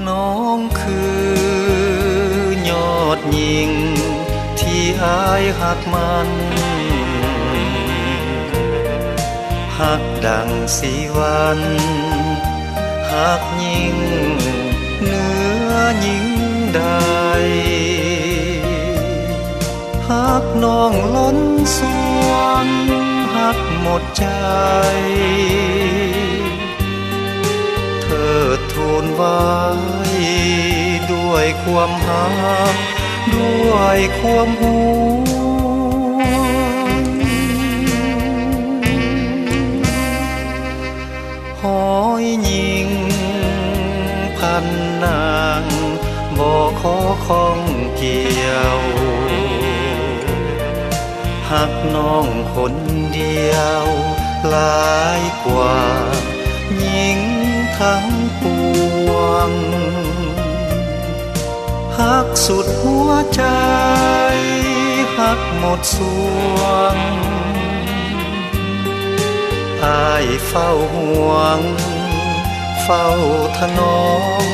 น้องคือยอดหญิงที่อายหักมันหักดังสีวันหักยิ่งเนื้อยิ่งใดหักน้องล้นสวงหักหมดใจเธอทูลไว้ด้วยความหักด้วยความห่วงหอยยิงพันนางบ่ขอข้องเกี่ยวหักน้องคนเดียวหลายกว่าหญิงทั้งปวงหักสุดหัวใจหักหมดสวงอายเฝ้าห่วงเฝ้าถนอม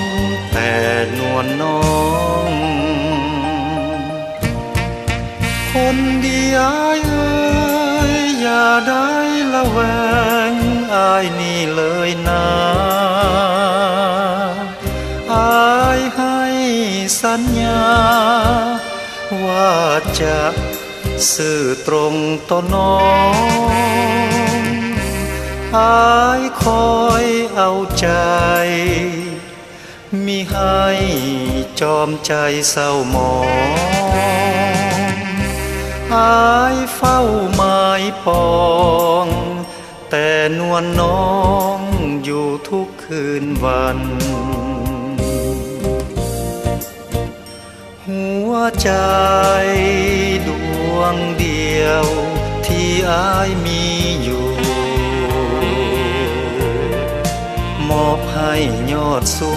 แต่นวลน้องคนดีอายเอ่ยอย่าได้ละแวงอายนี่เลยนะอายให้สัญญาว่าจะซื่อตรงต่อน้องอายคอยเอาใจมิให้จอมใจเศร้าหมองอายเฝ้าหมายปองแต่นวลน้องอยู่ทุกคืนวันหัวใจดวงเดียวที่อายมีอยู่มอบให้ยอดสู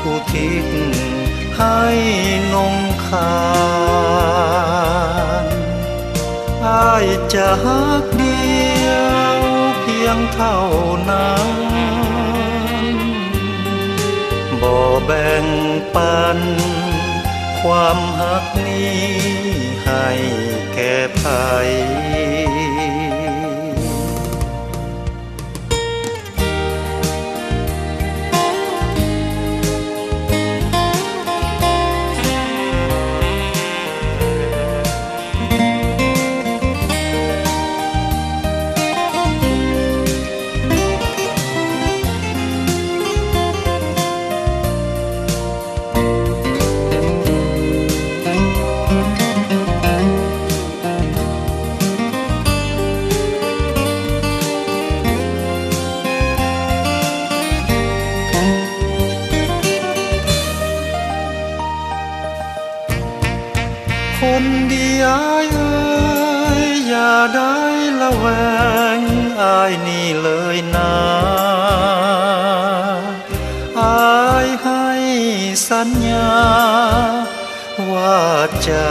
อุทิศให้นงคานอายจะฮักเดียวเพียงเท่านั้นบ่แบ่งปันความฮักนี้ให้แก่ใครคนดีอายเอ่ยอย่าได้ละแวงอายนี่เลยนะอายให้สัญญาว่าจะ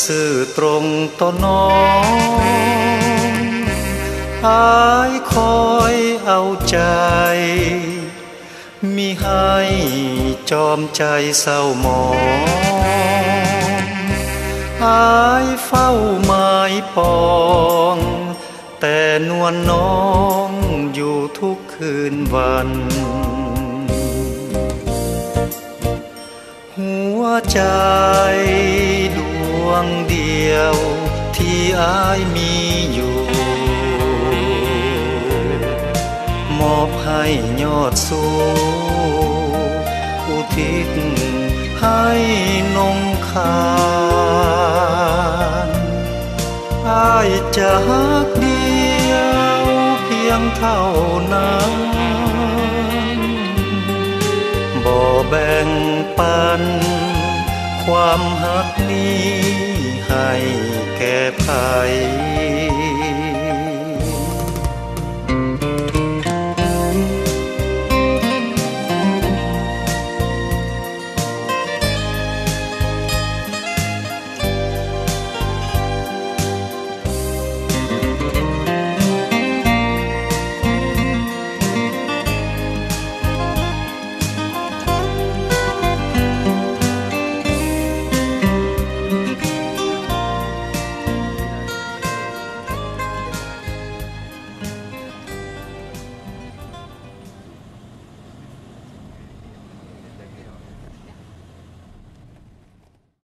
ซื่อตรงต่อน้องอายคอยเอาใจมิให้จอมใจเศร้าหมองอายเฝ้าหมายปองแต่นวลน้องอยู่ทุกคืนวันหัวใจดวงเดียวที่อายมีอยู่มอบให้ยอดสูอุทิศให้นงคานอายจะฮักเดียวเพียงเท่านั้นบ่แบ่งปันความฮักนี้ให้แก่ใคร